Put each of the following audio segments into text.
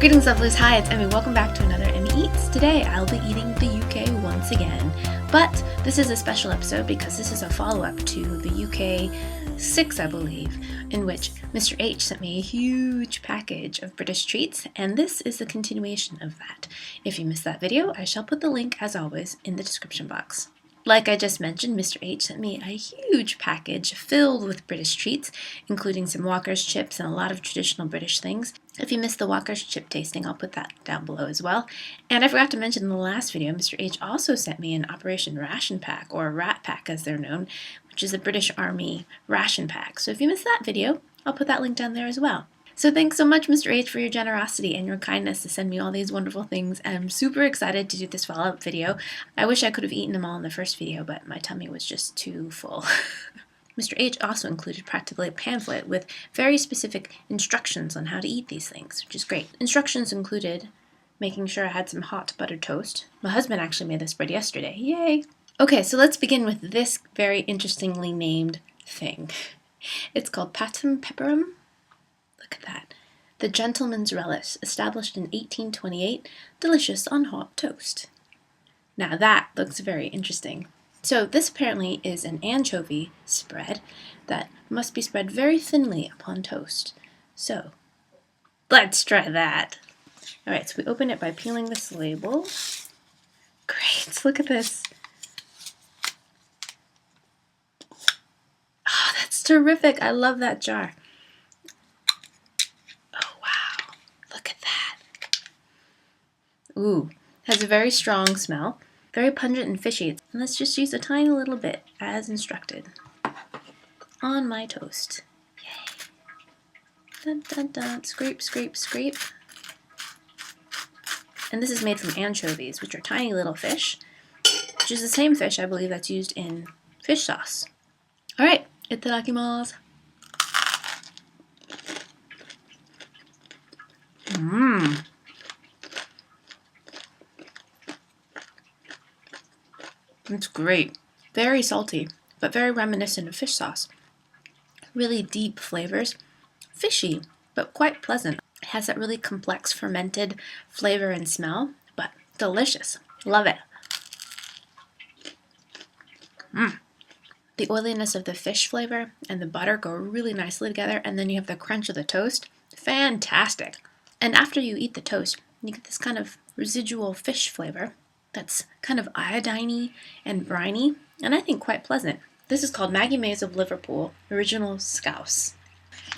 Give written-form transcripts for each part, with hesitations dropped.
Greetings lovelies, hi, it's Emmy. Welcome back to another Emmy Eats. Today I'll be eating the UK once again, but this is a special episode because this is a follow-up to the UK 6, I believe, in which Mr. H sent me a huge package of British treats, and this is the continuation of that. If you missed that video, I shall put the link, as always, in the description box. Like I just mentioned, Mr. H sent me a huge package filled with British treats, including some Walker's chips and a lot of traditional British things. If you missed the Walker's chip tasting, I'll put that down below as well. And I forgot to mention in the last video, Mr. H also sent me an Operation Ration Pack, or Rat Pack as they're known, which is a British Army ration pack. So if you missed that video, I'll put that link down there as well. So thanks so much, Mr. H, for your generosity and your kindness to send me all these wonderful things. I'm super excited to do this follow-up video. I wish I could have eaten them all in the first video, but my tummy was just too full. Mr. H also included practically a pamphlet with very specific instructions on how to eat these things, which is great. Instructions included making sure I had some hot buttered toast. My husband actually made this bread yesterday. Yay! Okay, so let's begin with this very interestingly named thing. It's called Patum Peperium. Look at that. The gentleman's relish, established in 1828, delicious on hot toast. Now that looks very interesting. So this apparently is an anchovy spread that must be spread very thinly upon toast. So let's try that. Alright, so we open it by peeling this label. Great, look at this. Oh, that's terrific. I love that jar. Ooh, has a very strong smell, very pungent and fishy. And let's just use a tiny little bit, as instructed, on my toast. Yay. Dun dun dun, scrape, scrape, scrape. And this is made from anchovies, which are tiny little fish, which is the same fish, I believe, that's used in fish sauce. Alright, itadakimasu. Mmm. It's great. Very salty, but very reminiscent of fish sauce. Really deep flavors. Fishy, but quite pleasant. It has that really complex fermented flavor and smell, but delicious. Love it. The oiliness of the fish flavor and the butter go really nicely together, and then you have the crunch of the toast. Fantastic. And after you eat the toast, you get this kind of residual fish flavor that's kind of iodine-y and briny, and I think quite pleasant. This is called Maggie Maize of Liverpool, original Scouse.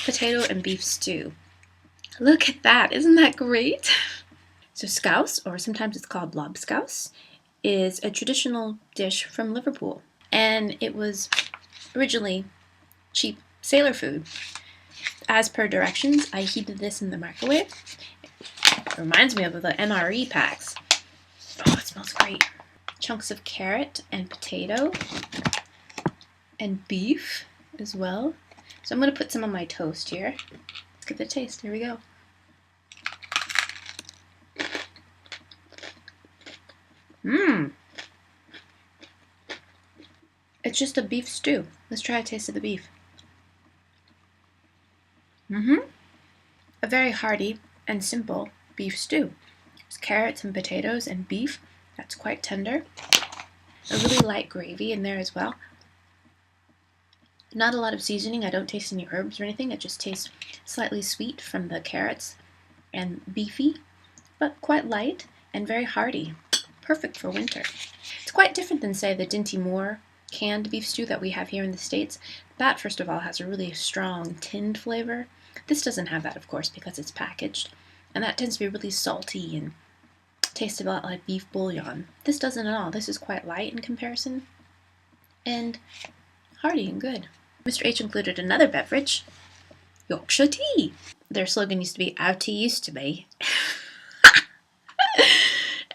Potato and beef stew. Look at that, isn't that great? So Scouse, or sometimes it's called lobscouse, is a traditional dish from Liverpool, and it was originally cheap sailor food. As per directions, I heated this in the microwave. It reminds me of the MRE packs. Oh, it smells great. Chunks of carrot and potato and beef as well. So I'm going to put some on my toast here. Let's get the taste. Here we go. Mmm. It's just a beef stew. Let's try a taste of the beef. A very hearty and simple beef stew. There's carrots and potatoes and beef. That's quite tender. A really light gravy in there as well. Not a lot of seasoning. I don't taste any herbs or anything. It just tastes slightly sweet from the carrots and beefy, but quite light and very hearty. Perfect for winter. It's quite different than, say, the Dinty Moore canned beef stew that we have here in the States. That, first of all, has a really strong tinned flavor. This doesn't have that, of course, because it's packaged. And that tends to be really salty and tastes a lot like beef bouillon. This doesn't at all. This is quite light in comparison and hearty and good. Mr. H included another beverage, Yorkshire Tea. Their slogan used to be, "Our tea used to be."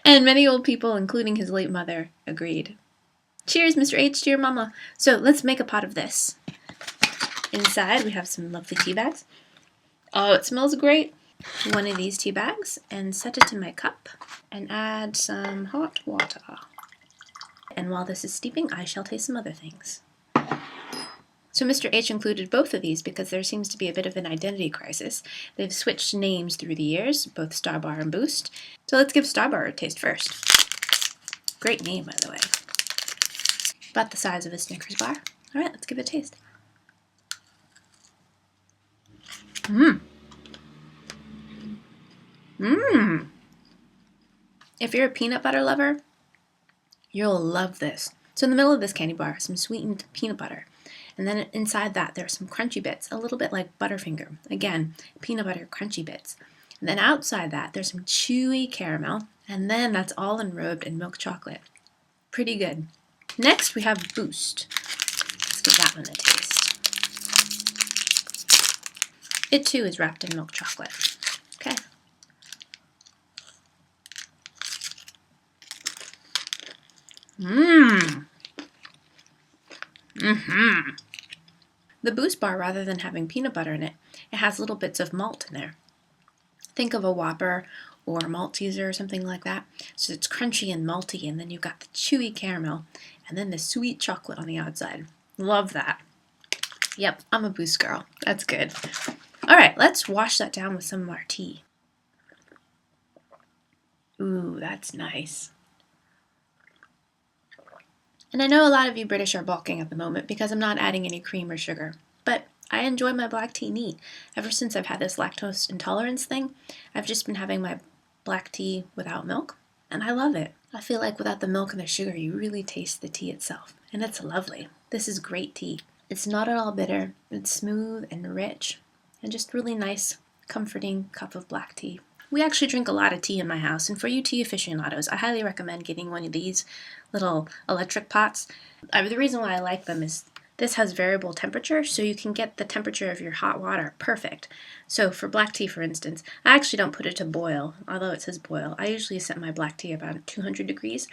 And many old people, including his late mother, agreed. Cheers, Mr. H, to your mama. So let's make a pot of this. Inside we have some lovely tea bags. Oh, it smells great. One of these tea bags and set it in my cup and add some hot water. And while this is steeping, I shall taste some other things. So Mr. H included both of these because there seems to be a bit of an identity crisis. They've switched names through the years, both Starbar and Boost. So let's give Starbar a taste first. Great name, by the way. About the size of a Snickers bar. All right, let's give it a taste. If you're a peanut butter lover, you'll love this. So in the middle of this candy bar, some sweetened peanut butter. And then inside that, there are some crunchy bits, a little bit like Butterfinger. Again, peanut butter crunchy bits. And then outside that, there's some chewy caramel. And then that's all enrobed in milk chocolate. Pretty good. Next, we have Boost. Let's give that one a taste. It too is wrapped in milk chocolate. Okay. The Boost bar, rather than having peanut butter in it, it has little bits of malt in there. Think of a Whopper or a Malteser or something like that. So it's crunchy and malty, and then you've got the chewy caramel, and then the sweet chocolate on the outside. Love that. Yep, I'm a Boost girl. That's good. All right, let's wash that down with some of our tea. Ooh, that's nice. And I know a lot of you British are balking at the moment because I'm not adding any cream or sugar, but I enjoy my black tea neat. Ever since I've had this lactose intolerance thing, I've just been having my black tea without milk, and I love it. I feel like without the milk and the sugar, you really taste the tea itself, and it's lovely. This is great tea. It's not at all bitter, it's smooth and rich, and just really nice, comforting cup of black tea. We actually drink a lot of tea in my house, and for you tea aficionados, I highly recommend getting one of these little electric pots. The reason why I like them is this has variable temperature, so you can get the temperature of your hot water perfect. So for black tea, for instance, I actually don't put it to boil, although it says boil. I usually set my black tea about 200 degrees.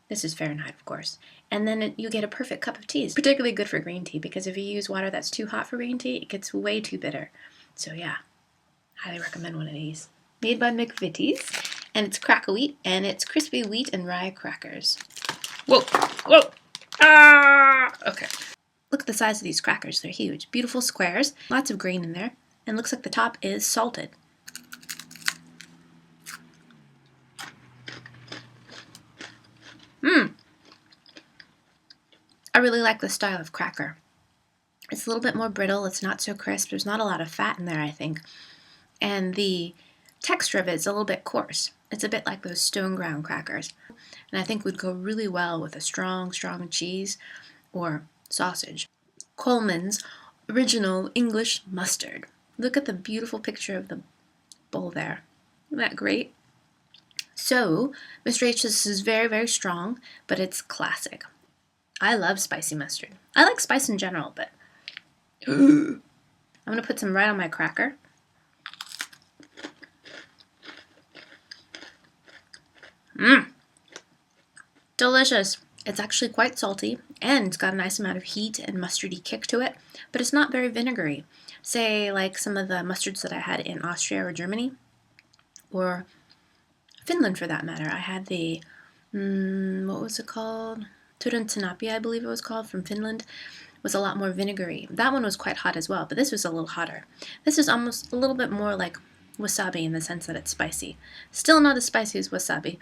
This is Fahrenheit, of course. And then you get a perfect cup of tea. It's particularly good for green tea, because if you use water that's too hot for green tea, it gets way too bitter. So yeah, highly recommend one of these. Made by McVitie's, and it's Krack-a-wheat, and it's crispy wheat and rye crackers. Whoa, whoa, ah! Okay. Look at the size of these crackers, they're huge. Beautiful squares, lots of grain in there, and looks like the top is salted. I really like this style of cracker. It's a little bit more brittle, it's not so crisp, there's not a lot of fat in there, I think. And the texture of it is a little bit coarse. It's a bit like those stone ground crackers. And I think would go really well with a strong cheese or sausage. Colman's original English mustard. Look at the beautiful picture of the bowl there. Isn't that great? So, Mr. H, this is very, very strong, but it's classic. I love spicy mustard. I like spice in general, but I'm going to put some right on my cracker. Delicious. It's actually quite salty, and it's got a nice amount of heat and mustardy kick to it, but it's not very vinegary. Say, like some of the mustards that I had in Austria or Germany, or Finland for that matter. I had the, what was it called? Turuntinappi, I believe it was called, from Finland. It was a lot more vinegary. That one was quite hot as well, but this was a little hotter. This is almost a little bit more like wasabi in the sense that it's spicy. Still not as spicy as wasabi,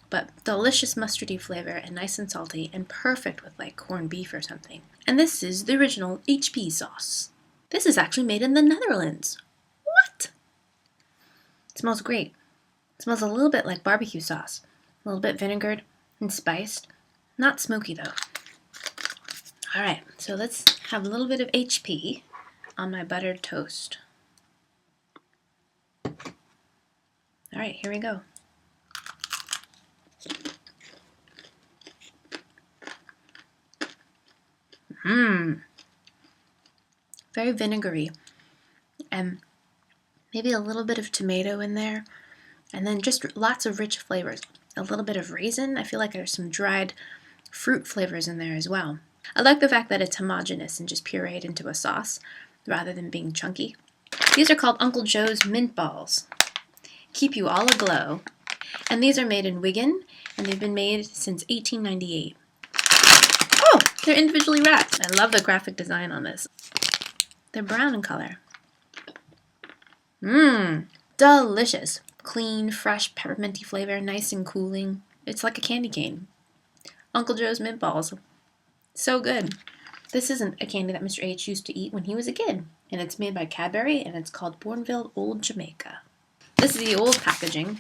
but delicious mustardy flavor and nice and salty and perfect with like corned beef or something. And this is the original HP sauce. This is actually made in the Netherlands. What? It smells great. It smells a little bit like barbecue sauce. A little bit vinegared and spiced. Not smoky though. Alright, so let's have a little bit of HP on my buttered toast. Alright, here we go. Very vinegary, and maybe a little bit of tomato in there, and then just lots of rich flavors. A little bit of raisin. I feel like there's some dried fruit flavors in there as well. I like the fact that it's homogeneous and just pureed into a sauce rather than being chunky. These are called Uncle Joe's Mint Balls. Keep you all aglow. And these are made in Wigan, and they've been made since 1898. Oh, They're individually wrapped. I love the graphic design on this. They're brown in color. Mmm, delicious. Clean, fresh, pepperminty flavor, nice and cooling. It's like a candy cane. Uncle Joe's mint balls. So good. This isn't a candy that Mr. H used to eat when he was a kid, and it's made by Cadbury, and it's called Bournville Old Jamaica. This is the old packaging,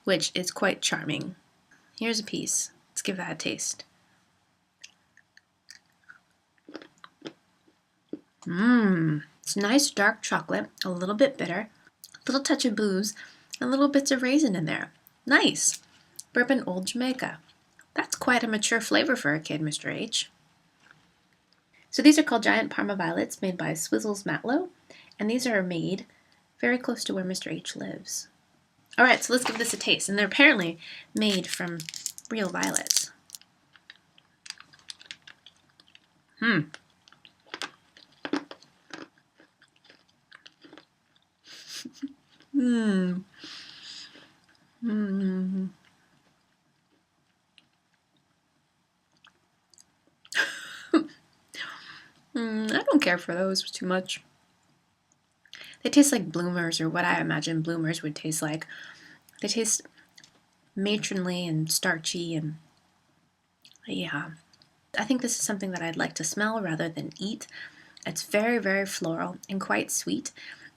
which is quite charming. Here's a piece. Let's give that a taste. Mmm, it's nice dark chocolate, a little bit bitter, a little touch of booze, and little bits of raisin in there. Nice. Bourbon Old Jamaica. That's quite a mature flavor for a kid, Mr. H. So these are called giant Parma Violets, made by Swizzles Matlow, and these are made very close to where Mr. H lives. Alright, so let's give this a taste, and they're apparently made from real violets. Mmm. Mmm. Mmm. I don't care for those too much. They taste like bloomers, or what I imagine bloomers would taste like. They taste matronly and starchy, and yeah. I think this is something that I'd like to smell rather than eat. It's very, very floral and quite sweet.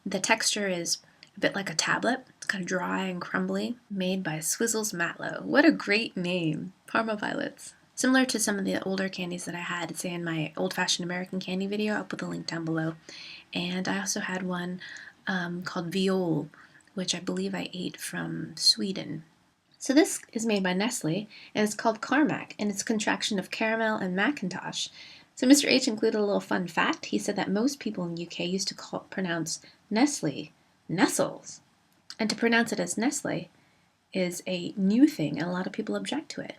The texture is a bit like a tablet. It's kind of dry and crumbly. Made by Swizzles Matlow. What a great name. Parma Violets. Similar to some of the older candies that I had, say in my old-fashioned American candy video. I'll put the link down below. And I also had one called Viol, which I believe I ate from Sweden. So this is made by Nestle, and it's called Carmac, and it's a contraction of caramel and Macintosh. So Mr. H included a little fun fact. He said that most people in the UK used to pronounce Nestle Nestles. And to pronounce it as Nestle is a new thing, and a lot of people object to it.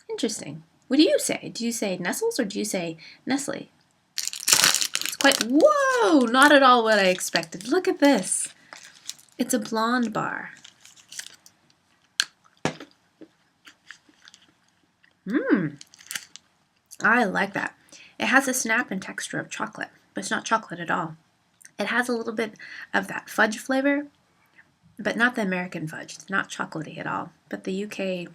Interesting. What do you say? Do you say Nestles or do you say Nestle? It's quite... Whoa! Not at all what I expected. Look at this. It's a blonde bar. I like that. It has a snap and texture of chocolate, but it's not chocolate at all. It has a little bit of that fudge flavor, but not the American fudge. It's not chocolatey at all, but the UK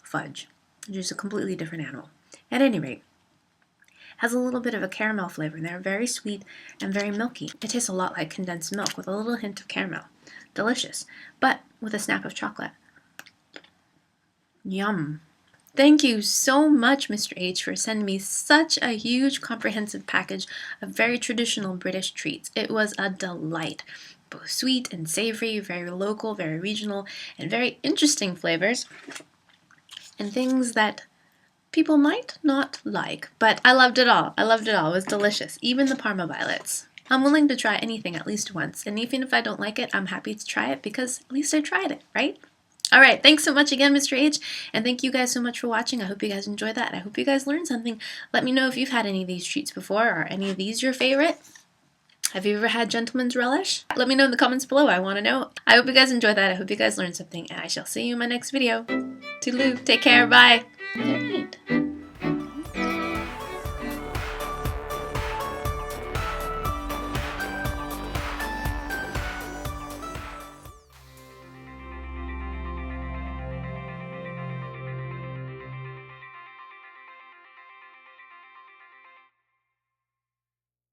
fudge, which is a completely different animal. At any rate, it has a little bit of a caramel flavor in there, very sweet and very milky. It tastes a lot like condensed milk with a little hint of caramel. Delicious, but with a snap of chocolate. Yum. Thank you so much, Mr. H, for sending me such a huge, comprehensive package of very traditional British treats. It was a delight. Both sweet and savory, very local, very regional, and very interesting flavors. And things that people might not like. But I loved it all. I loved it all. It was delicious. Even the Parma Violets. I'm willing to try anything at least once. And even if I don't like it, I'm happy to try it because at least I tried it, right? Alright, thanks so much again, Mr. H, and thank you guys so much for watching. I hope you guys enjoyed that, and I hope you guys learned something. Let me know if you've had any of these treats before. Are any of these your favorite? Have you ever had Gentleman's Relish? Let me know in the comments below. I want to know. I hope you guys enjoyed that. I hope you guys learned something, and I shall see you in my next video. Toodaloo. Take care. Bye. They're neat.